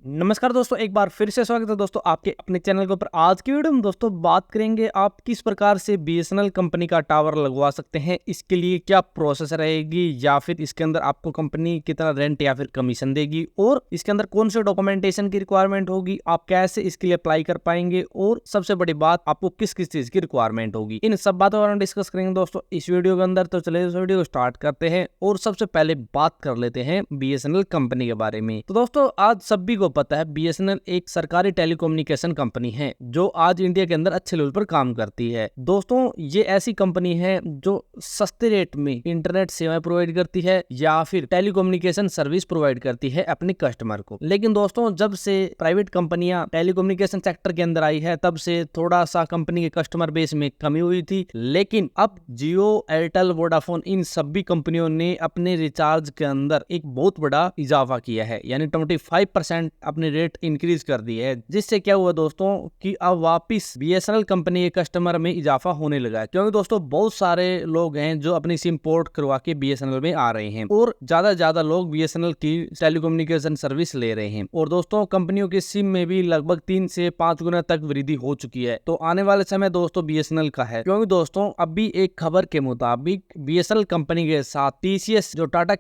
नमस्कार दोस्तों, एक बार फिर से स्वागत है दोस्तों आपके अपने चैनल के ऊपर। आज की वीडियो में दोस्तों बात करेंगे आप किस प्रकार से बीएसएनएल कंपनी का टावर लगवा सकते हैं, इसके लिए क्या प्रोसेस रहेगी या फिर इसके अंदर आपको कंपनी कितना रेंट या फिर कमीशन देगी और इसके अंदर कौन से डॉक्यूमेंटेशन की रिक्वायरमेंट होगी, आप कैसे इसके लिए अप्लाई कर पाएंगे और सबसे बड़ी बात आपको किस किस चीज की रिक्वायरमेंट होगी, इन सब बातों के बारे में डिस्कस करेंगे दोस्तों इस वीडियो के अंदर। तो चलिए इस वीडियो को स्टार्ट करते हैं और सबसे पहले बात कर लेते हैं बीएसएनएल कंपनी के बारे में। तो दोस्तों आज सभी को पता है बीएसएनएल एक सरकारी टेलीकम्युनिकेशन कंपनी है जो आज इंडिया के अंदर अच्छे लेवल पर काम करती है। दोस्तों ये ऐसी कंपनी है जो सस्ते रेट में इंटरनेट सेवाएं प्रोवाइड करती है या फिर टेलीकम्युनिकेशन सर्विस प्रोवाइड करती है अपने कस्टमर को। लेकिन दोस्तों जब से प्राइवेट कंपनियां टेलीकम्युनिकेशन सेक्टर के अंदर आई है तब से थोड़ा सा कंपनी के कस्टमर बेस में कमी हुई थी, लेकिन अब जियो, एयरटेल, वोडाफोन इन सभी कंपनियों ने अपने रिचार्ज के अंदर एक बहुत बड़ा इजाफा किया है, यानी 25% अपने रेट इंक्रीज कर दी है। जिससे क्या हुआ दोस्तों कि अब वापिस बीएसएनएल कंपनी के कस्टमर में इजाफा होने लगा है, क्योंकि दोस्तों बहुत सारे लोग हैं जो अपनी सिम पोर्ट करवा के बीएसएनएल में आ रहे हैं और ज्यादा लोग बीएसएनएल की टेलीकम्युनिकेशन सर्विस ले रहे हैं। और दोस्तों कंपनियों की सिम में भी लगभग 3 से 5 गुना तक वृद्धि हो चुकी है। तो आने वाले समय दोस्तों बीएसएनएल का है, क्योंकि दोस्तों अभी एक खबर के मुताबिक बीएसएनएल कंपनी के साथ टीसीएस जो टाटा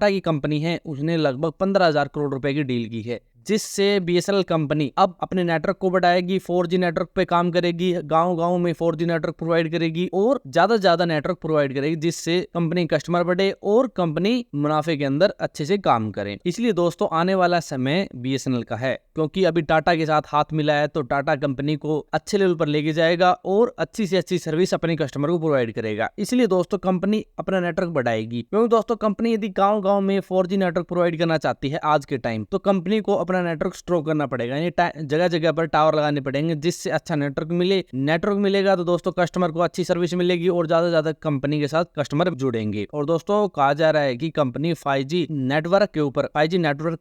की कंपनी है उसने लगभग 15,000 करोड़ रुपए की डील की है, जिससे बीएसएनएल कंपनी अब अपने नेटवर्क को बढ़ाएगी, 4G नेटवर्क पे काम करेगी, गांव में 4G नेटवर्क प्रोवाइड करेगी और ज्यादा नेटवर्क प्रोवाइड करेगी, जिससे कंपनी कस्टमर बढ़े और कंपनी मुनाफे के अंदर अच्छे से काम करे। इसलिए दोस्तों आने वाला समय बीएसएनएल का है, क्योंकि अभी टाटा के साथ हाथ मिला है तो टाटा कंपनी को अच्छे लेवल पर लेके जाएगा और अच्छी से अच्छी सर्विस अपने कस्टमर को प्रोवाइड करेगा। इसलिए दोस्तों कंपनी अपना नेटवर्क बढ़ाएगी, क्योंकि दोस्तों कंपनी यदि गांव में 4G नेटवर्क प्रोवाइड करना चाहती है आज के टाइम, तो कंपनी को अपना नेटवर्क स्ट्रोक करना पड़ेगा, यानी जगह पर टावर लगाने पड़ेंगे, जिससे अच्छा नेटवर्क मिलेगा तो दोस्तों कस्टमर को अच्छी सर्विस मिलेगी और ज्यादा कंपनी के साथ कस्टमर जुड़ेंगे। और दोस्तों कहा जा रहा है कि कंपनी 5G नेटवर्क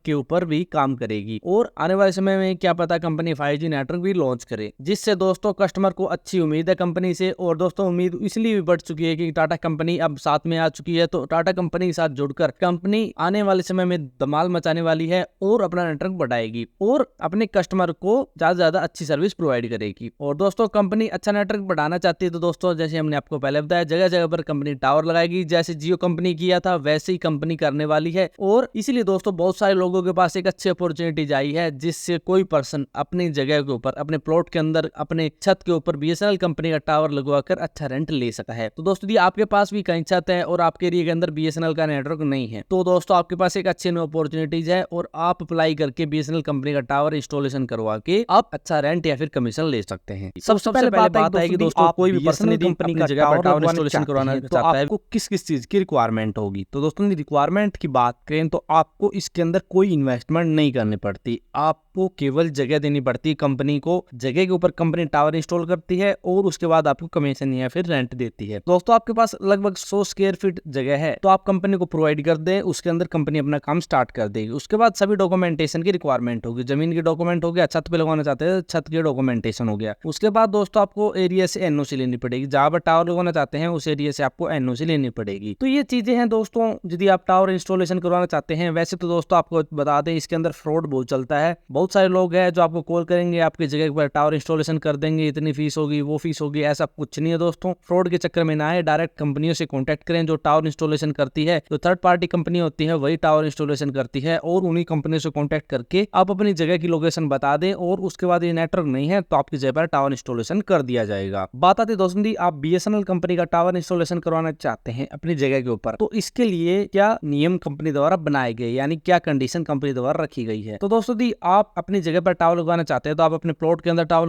के ऊपर भी काम करेगी और आने वाले समय में क्या पता कंपनी 5G नेटवर्क भी लॉन्च करे, जिससे दोस्तों कस्टमर को अच्छी उम्मीद है कंपनी से। और दोस्तों उम्मीद इसलिए भी बढ़ चुकी है कि टाटा कंपनी अब साथ में आ चुकी है, तो टाटा कंपनी के साथ जुड़कर कंपनी आने वाले समय में धमाल मचाने वाली है और अपना नेटवर्क बढ़ाएगी और अपने कस्टमर को ज्यादा अच्छी सर्विस प्रोवाइड करेगी। और दोस्तों कंपनी अच्छा नेटवर्क बढ़ाना चाहती है तो दोस्तों जैसे हमने आपको पहले बताया जगह पर कंपनी टावर लगाएगी, जैसे जियो कंपनी किया था वैसे ही कंपनी करने वाली है। और इसीलिए दोस्तों बहुत सारे लोगों के पास एक अच्छी अपॉर्चुनिटी आई है, जिससे कोई पर्सन अपनी जगह के ऊपर, अपने प्लॉट के अंदर, अपने छत के ऊपर बीएसएनएल कंपनी का टावर लगवाकर अच्छा रेंट ले सकता है। तो दोस्तों यदि आपके पास भी कहीं छत है और आपके एरिया के अंदर बीएसएनएल का नेटवर्क नहीं है तो दोस्तों आपके पास एक अच्छी अपॉर्चुनिटीज है और आप अप्लाई करके बीएसएनएल कंपनी का टावर इंस्टॉलेशन करवा के आप अच्छा रेंट या फिर कमीशन ले सकते हैं। सबसे पहले बात है कि दोस्तों कोई भी पर्सन यदि कंपनी का जगह पर टावर इंस्टॉलेशन करवाना चाहता है आपको किस किस चीज की रिक्वायरमेंट होगी। तो दोस्तों रिक्वायरमेंट की बात करें तो आपको इसके अंदर कोई इन्वेस्टमेंट नहीं करनी पड़ती, आपको केवल जगह देनी पड़ती है। कंपनी को जगह के ऊपर कंपनी टावर इंस्टॉल करती है और उसके बाद आपको कमीशन या फिर रेंट देती है। दोस्तों आपके पास लगभग 100 स्क्वायर फीट जगह है तो आप कंपनी को प्रोवाइड कर दें, उसके अंदर कंपनी अपना काम स्टार्ट कर देगी। उसके बाद सभी डॉक्यूमेंटेशन की रिक्वायरमेंट होगी, जमीन की डॉक्यूमेंट हो गया, छत पे लगवाना चाहते हैं छत के डॉक्यूमेंटेशन हो गया। उसके बाद दोस्तों आपको एरिया से एनओसी लेनी पड़ेगी, जहां पर टावर लगवाना चाहते हैं उस एरिया से आपको एनओसी लेनी पड़ेगी। तो ये चीजें हैं दोस्तों यदि आप टावर इंस्टॉलेशन करवाना चाहते हैं। वैसे तो दोस्तों आपको बता दें इसके अंदर फ्रॉड बहुत चलता है, बहुत सारे लोग हैं जो आपको कॉल करेंगे, आपकी जगह पर टावर इंस्टॉलेशन कर देंगे, इतनी फीस होगी वो फीस होगी, ऐसा कुछ नहीं है दोस्तों। फ्रॉड के चक्कर में ना आए, डायरेक्ट कंपनियों से कॉन्टेक्ट करें जो टावर इंस्टॉलेशन करती है। जो थर्ड पार्टी कंपनी होती है वही टावर इंस्टॉलेशन करती है और उन्हीं कंपनियों से कॉन्टेक्ट करके आप अपनी जगह की लोकेशन बता दें और उसके बाद ये नेटवर्क नहीं है तो आपकी जगह पर टावर इंस्टॉलेशन कर दिया जाएगा। बात आती है दोस्तों आप बीएसएनएल कंपनी का टावर इंस्टॉलेशन करवाना चाहते हैं अपनी जगह के ऊपर, तो इसके लिए क्या नियम कंपनी द्वारा बनाए गए, यानी क्या कंडीशन कंपनी द्वारा रखी गई है। तो दोस्तों आप अपनी जगह पर टावर लगवाना चाहते हैं तो आप अपने प्लॉट के अंदर टावर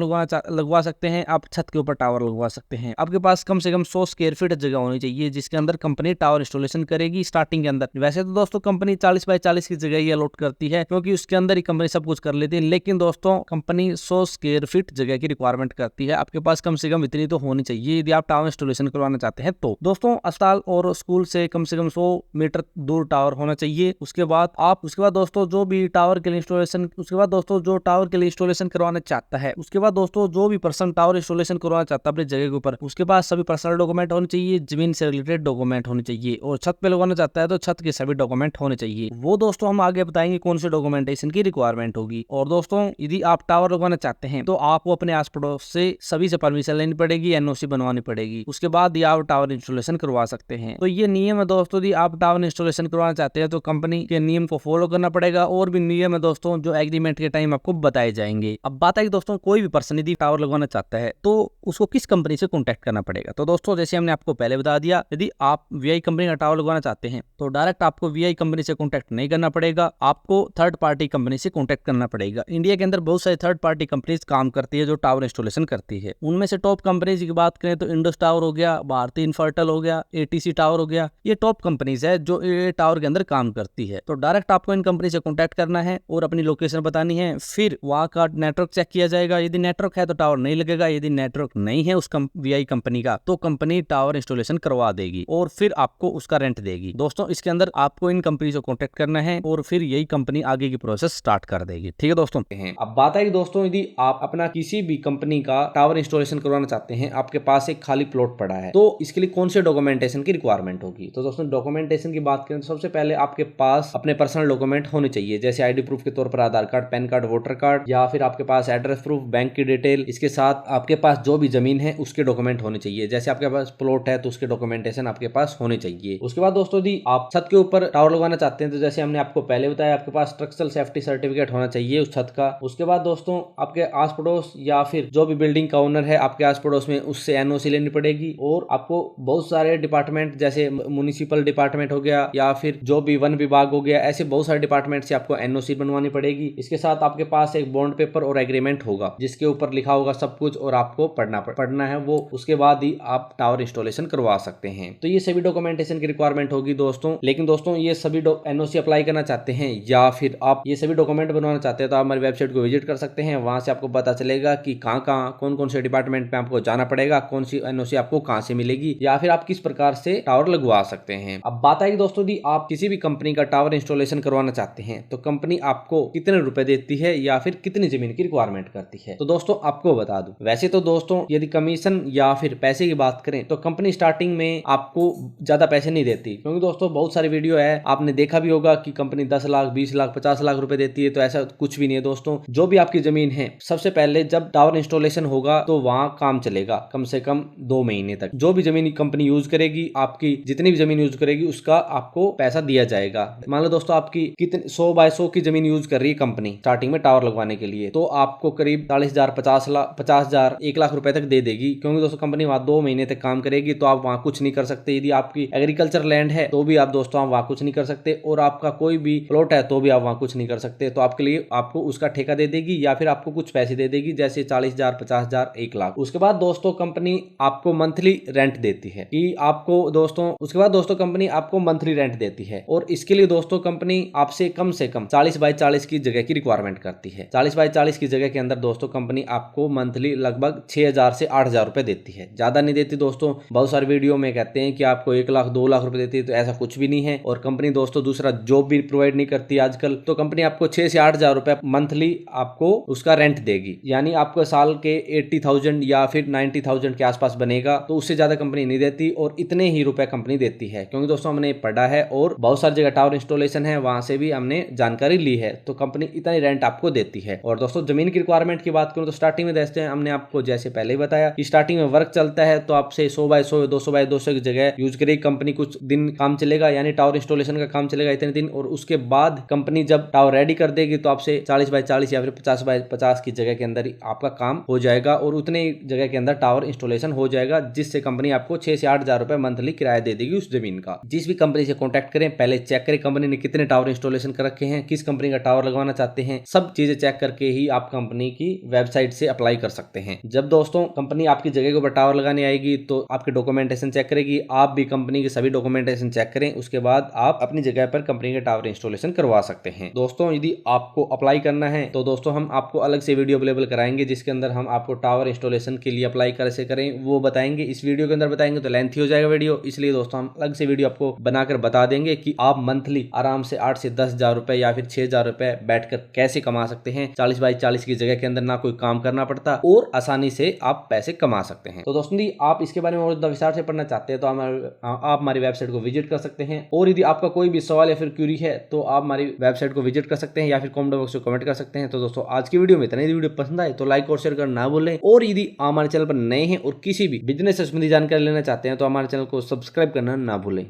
लगवा सकते हैं, आप छत के ऊपर टावर लगवा सकते हैं। आपके पास कम से कम 100 स्क्वायर फीट जगह होनी चाहिए जिसके अंदर कंपनी टावर इंस्टॉलेशन करेगी स्टार्टिंग के अंदर। वैसे तो दोस्तों कंपनी 40 बाय 40 की जगह ही अलॉट करती है, क्योंकि उसके अंदर ही कंपनी सब कुछ कर लेती है, लेकिन दोस्तों कंपनी 100 स्क्वायर फीट जगह की रिक्वायरमेंट करती है। आपके पास कम से कम इतनी तो होनी चाहिए यदि आप टावर इंस्टॉलेशन करवाना चाहते हैं। तो दोस्तों अस्पताल और स्कूल से कम से कम 100 मीटर दूर टावर होना चाहिए। उसके बाद दोस्तों जो भी टावर के लिए इंस्टॉलेशन, उसके बाद दोस्तों जो टावर के लिए इंस्टॉलेशन करवाना चाहता है, उसके बाद दोस्तों जो भी पर्सन टावर इंस्टॉलेशन करवाना चाहता है अपनी जगह के ऊपर, उसके पास सभी पर्सनल डॉक्यूमेंट होने चाहिए, जमीन से रिलेटेड डॉक्यूमेंट होने चाहिए, और छत पे लगवाना चाहता है तो छत के सभी डॉक्यूमेंट होने चाहिए। वो दोस्तों हम आगे बताएंगे कौन से डॉक्यूमेंटेशन की रिक्वायरमेंट होगी। और दोस्तों यदि आप टावर लगवाना चाहते हैं तो आपको अपने आस पड़ोस से सभी से परमिशन लेनी पड़ेगी, एनओसी बनवानी पड़ेगी, उसके बाद ही आप टावर इंस्टॉलेशन करवा सकते हैं। तो ये नियम है दोस्तों, यदि आप टावर इंस्टॉलेशन करवाना चाहते हैं तो कंपनी के नियम को फॉलो करना पड़ेगा, और भी नियम है दोस्तों जो एग्रीमेंट के टाइम आपको बताए जाएंगे। अब बात है कि दोस्तों कोई भी पर्सन यदि टावर लगवाना चाहता है तो उसको किस कंपनी से कॉन्टैक्ट करना पड़ेगा। तो दोस्तों जैसे हमने आपको पहले बता दिया, यदि आप वीआई कंपनी का टावर लगवाना चाहते हैं तो डायरेक्ट आपको वीआई कंपनी से कॉन्टैक्ट नहीं करना पड़ेगा, आपको थर्ड पार्टी कंपनी से कॉन्टैक्ट करना पड़ेगा। इंडिया के अंदर बहुत सारी थर्ड पार्टी कंपनीज काम करती है जो टावर इंस्टॉलेशन करती है। उनमें से टॉप कंपनीज की बात करें तो इंडस टावर हो गया, भारती इन्फर्टल हो गया, एटीसी टावर हो गया, ये टॉप कंपनीज है जो टावर के अंदर काम करती है। तो डायरेक्ट आपको इन कंपनी से कॉन्टैक्ट करना है और अपनी लोकेशन बतानी है, फिर वहां का नेटवर्क चेक किया जाएगा। यदि नेटवर्क है तो टावर नहीं लगेगा, यदि नेटवर्क नहीं है उस वीआई कंपनी का तो कंपनी टावर इंस्टॉलेशन करवा देगी और फिर आपको उसका रेंट देगी। दोस्तों इसके अंदर आपको इन कंपनी से कॉन्टैक्ट करना है और फिर यही कंपनी आगे की प्रोसेस स्टार्ट कर देगी। ठीक है दोस्तों। अब बात है दोस्तों यदि आप अपना किसी भी कंपनी का टावर इंस्टॉलेशन करवाना चाहते हैं, आपके पास एक खाली प्लॉट पड़ा है, तो इसके लिए कौन से डॉक्यूमेंटेशन की रिक्वायरमेंट होगी। तो दोस्तों डॉक्यूमेंटेशन की बात करें तो सबसे पहले आपके पास अपने पर्सनल डॉक्यूमेंट होने चाहिए, जैसे आईडी प्रूफ के तौर पर Aadhaar card, PAN card, voter card, या फिर आपके पास एड्रेस प्रूफ, बैंक की डिटेल। इसके साथ आपके पास जो भी जमीन है उसके डॉक्यूमेंट होने चाहिए, जैसे आपके पास प्लॉट है तो उसके डॉक्यूमेंटेशन आपके पास होने चाहिए। उसके बाद दोस्तों यदि आप छत के ऊपर टावर लगवाना चाहते हैं तो जैसे हमने आपको पहले बताया, आपके पास स्ट्रक्चरल सेफ्टी सर्टिफिकेट होना चाहिए उस छत का। उसके बाद दोस्तों आपके आस पड़ोस या फिर जो भी बिल्डिंग का ओनर है आपके आस पड़ोस में, उससे एनओसी लेनी पड़ेगी। और आपको बहुत सारे डिपार्टमेंट जैसे म्युनिसिपल डिपार्टमेंट हो गया या फिर जो भी वन विभाग हो गया, ऐसे बहुत सारे डिपार्टमेंट से आपको एनओसी बनवानी पड़ेगी। इसके साथ आपके पास एक बॉन्ड पेपर और एग्रीमेंट होगा जिसके ऊपर लिखा होगा सब कुछ, और आपको पढ़ना है वो। उसके बाद ही आप टावर इंस्टॉलेशन करवा सकते हैं। तो ये सभी डॉक्यूमेंटेशन की रिक्वायरमेंट होगी दोस्तों। लेकिन दोस्तों ये सभी एनओसी अप्लाई करना चाहते हैं या फिर आप ये सभी डॉक्यूमेंट बनवाना चाहते हैं तो आप हमारी वेबसाइट को विजिट कर सकते हैं। वहां से आपको पता चलेगा कि कहाँ कौन कौन से डिपार्टमेंट में आपको जाना पड़ेगा, कौन सी एनओसी आपको कहां से मिलेगी, या फिर आप किस प्रकार से टावर लगवा सकते हैं। अब बात आई दोस्तों यदि आप किसी भी कंपनी का टावर इंस्टॉलेशन करवाना चाहते हैं तो कंपनी आपको कितने रुपए देती है या फिर कितनी जमीन की रिक्वायरमेंट करती है। तो दोस्तों आपको बता दूं, वैसे तो दोस्तों यदि कमीशन या फिर पैसे की बात करें तो कंपनी स्टार्टिंग में आपको ज्यादा पैसे नहीं देती, क्योंकि दोस्तों बहुत सारी वीडियो है, आपने देखा भी होगा कि कंपनी 10 लाख 20 लाख 50 लाख रुपए देती है। तो ऐसा कुछ भी नहीं है दोस्तों। जो भी आपकी जमीन है, सबसे पहले जब टावर इंस्टॉलेशन होगा तो वहां काम चलेगा कम से कम 2 महीने तक। जो भी जमीन कंपनी यूज करेगी, आपकी जितनी भी जमीन यूज करेगी उसका आपको पैसा दिया जाएगा। मान लो दोस्तों आपकी कितनी 100 बाय 100 की जमीन यूज कर रही है कंपनी स्टार्टिंग में टावर लगवाने के लिए, तो आपको करीब 40,000 50,000 1 लाख रुपए तक दे देगी। क्योंकि दोस्तों कंपनी वहां 2 महीने तक काम करेगी, तो आप वहां कुछ नहीं कर सकते। यदि आपकी एग्रीकल्चर लैंड है तो भी आप दोस्तों वहां कुछ नहीं कर सकते, और आपका कोई भी प्लॉट है तो भी आप वहां कुछ नहीं कर सकते। तो आपके लिए आपको उसका ठेका दे देगी या फिर आपको कुछ पैसे दे देगी, जैसे 40,000 50,000 1 लाख। उसके बाद दोस्तों कंपनी आपको मंथली रेंट देती है कि आपको दोस्तों उसके बाद दोस्तों कंपनी आपको मंथली रेंट देती है। और इसके लिए दोस्तों कंपनी आपसे कम से कम 40 बाय 40 की जगह की रिक्वायरमेंट करती है। 40 बाय 40 की जगह के अंदर दोस्तों कंपनी आपको मंथली लगभग 6,000 से 8,000 रुपए देती है, ज्यादा नहीं देती दोस्तों। बहुत सारे वीडियो में कहते हैं कि आपको 1 लाख 2 लाख रुपए देती है, तो ऐसा कुछ भी नहीं है। और कंपनी दोस्तों दूसरा जॉब भी प्रोवाइड नहीं करती आजकल, तो कंपनी आपको 6 से 8,000 रुपए मंथली आपको उसका रेंट देगी, यानी आपको साल के 80,000 या फिर 90,000 के आसपास बनेगा। तो उससे ज्यादा कंपनी नहीं देती, और इतने ही रुपए कंपनी देती है, क्योंकि दोस्तों हमने पढ़ा है और बहुत सारी जगह टावर इंस्टॉलेशन है वहां से भी हमने जानकारी ली है। तो कंपनी इतना ही रेंट आपको देती है। और दोस्तों जमीन की रिक्वायरमेंट की बात करूं तो स्टार्टिंग में देखते हैं, हमने आपको जैसे पहले ही बताया कि स्टार्टिंग में वर्क चलता है तो आपसे 100 बाय 100 200 बाय 200 की जगह यूज करेगी कंपनी। कुछ दिन काम चलेगा, यानी टावर इंस्टॉलेशन का काम चलेगा इतने दिन, और उसके बाद कंपनी जब टावर रेडी कर देगी तो आपसे 40 बाय 40 या फिर 50 बाय 50 की जगह के अंदर ही आपका काम हो जाएगा, और उतने जगह के अंदर टावर इंस्टॉलेशन हो जाएगा, जिससे कंपनी आपको 6 से 8,000 रुपए मंथली किराया दे देगी उस जमीन का। जिस भी कंपनी से कॉन्टैक्ट करें पहले चेक करें कंपनी ने कितने टावर इंस्टॉलेशन कर रखे हैं, किस कंपनी का टावर लगवाना चाहते हैं, सब चीजें चेक करके ही आप कंपनी की वेबसाइट से अप्लाई कर सकते हैं। जब दोस्तों कंपनी आपकी जगह के ऊपर टावर लगाने आएगी तो आपके डॉक्यूमेंटेशन चेक करेगी, आप भी कंपनी के सभी डॉक्यूमेंटेशन चेक करें, उसके बाद आप अपनी जगह पर कंपनी के टावर इंस्टॉलेशन करवा सकते हैं। दोस्तों यदि आपको अप्लाई करना है तो दोस्तों हम आपको अलग से वीडियो अवेलेबल कराएंगे, जिसके अंदर हम आपको टावर इंस्टॉलेशन के लिए अप्लाई कैसे करें वो बताएंगे। इस वीडियो के अंदर बताएंगे तो लेंथी हो जाएगा वीडियो, इसलिए दोस्तों हम अलग से वीडियो आपको बनाकर बता देंगे कि आप मंथली आराम से 8 से 10,000 रुपए या फिर 6,000 रुपए बैठकर पैसे कमा सकते हैं। 40x40 की जगह के अंदर ना कोई काम करना पड़ता और आसानी से आप पैसे कमा सकते हैं। तो दोस्तों यदि आप इसके बारे में और ज्यादा विस्तार से पढ़ना चाहते हैं तो आप हमारी वेबसाइट को विजिट कर सकते हैं। और यदि आपका कोई भी सवाल या फिर क्यूरी है तो आप हमारी वेबसाइट को विजिट कर सकते हैं या फिर कमेंट बॉक्स में कमेंट कर सकते हैं। तो दोस्तों आज की वीडियो में इतना ही। वीडियो पसंद आए तो लाइक और शेयर करना ना भूलें। और यदि आप हमारे चैनल पर नए हैं और किसी भी बिजनेस से संबंधित जानकारी लेना चाहते हैं तो हमारे चैनल को सब्सक्राइब करना ना भूलें।